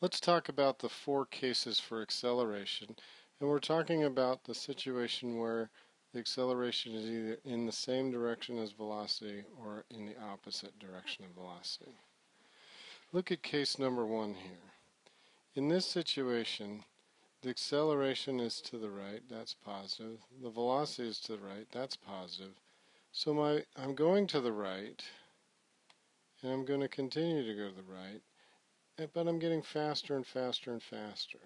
Let's talk about the four cases for acceleration. And we're talking about the situation where the acceleration is either in the same direction as velocity or in the opposite direction of velocity. Look at case number 1 here. In this situation, the acceleration is to the right, that's positive. The velocity is to the right, that's positive. So I'm going to the right, and I'm going to continue to go to the right, but I'm getting faster and faster and faster.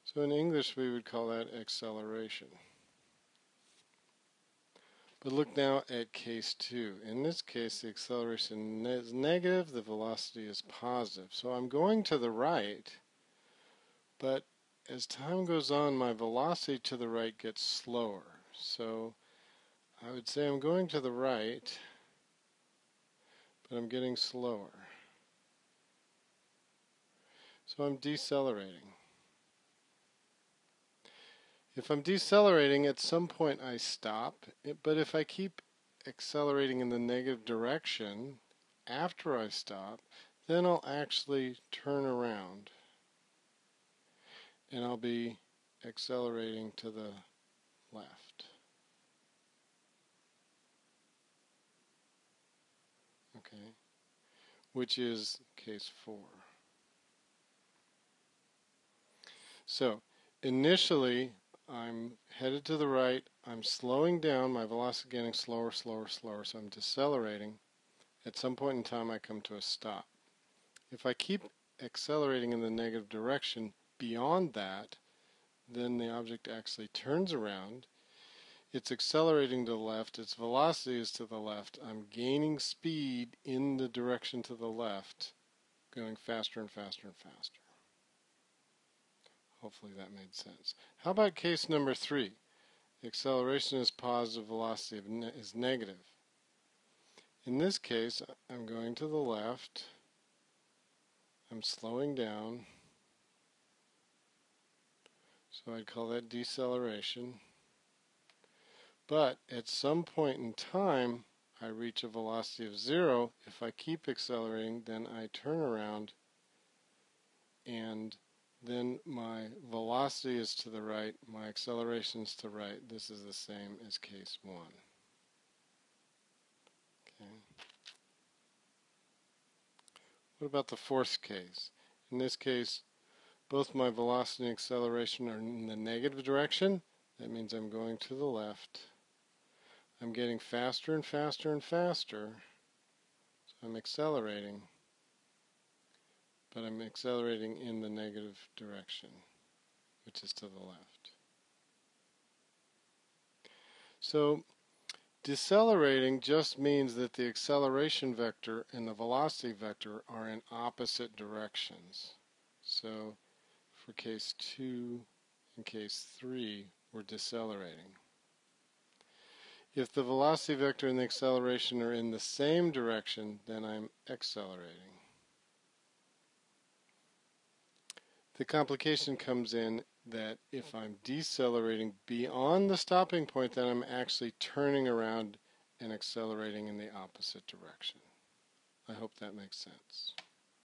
So in English we would call that acceleration. But look now at case 2. In this case the acceleration is negative, the velocity is positive. So I'm going to the right, but as time goes on my velocity to the right gets slower. So I would say I'm going to the right, but I'm getting slower. So I'm decelerating. If I'm decelerating, at some point I stop, but if I keep accelerating in the negative direction after I stop, then I'll actually turn around and I'll be accelerating to the left. Okay, which is case 4. So initially I'm headed to the right, I'm slowing down, my velocity getting slower, slower, slower, so I'm decelerating. At some point in time I come to a stop. If I keep accelerating in the negative direction beyond that, then the object actually turns around. It's accelerating to the left, its velocity is to the left, I'm gaining speed in the direction to the left, going faster and faster and faster. Hopefully that made sense. How about case number 3? The acceleration is positive, velocity is negative. In this case, I'm going to the left, I'm slowing down, so I'd call that deceleration. But at some point in time, I reach a velocity of 0. If I keep accelerating, then I turn around, and then my velocity is to the right, my acceleration is to the right. This is the same as case 1. Okay. What about the fourth case? In this case, both my velocity and acceleration are in the negative direction. That means I'm going to the left. I'm getting faster and faster and faster. So I'm accelerating, but I'm accelerating in the negative direction, which is to the left. So decelerating just means that the acceleration vector and the velocity vector are in opposite directions. So for case 2 and case 3, we're decelerating. If the velocity vector and the acceleration are in the same direction, then I'm accelerating. The complication comes in that if I'm decelerating beyond the stopping point, then I'm actually turning around and accelerating in the opposite direction. I hope that makes sense.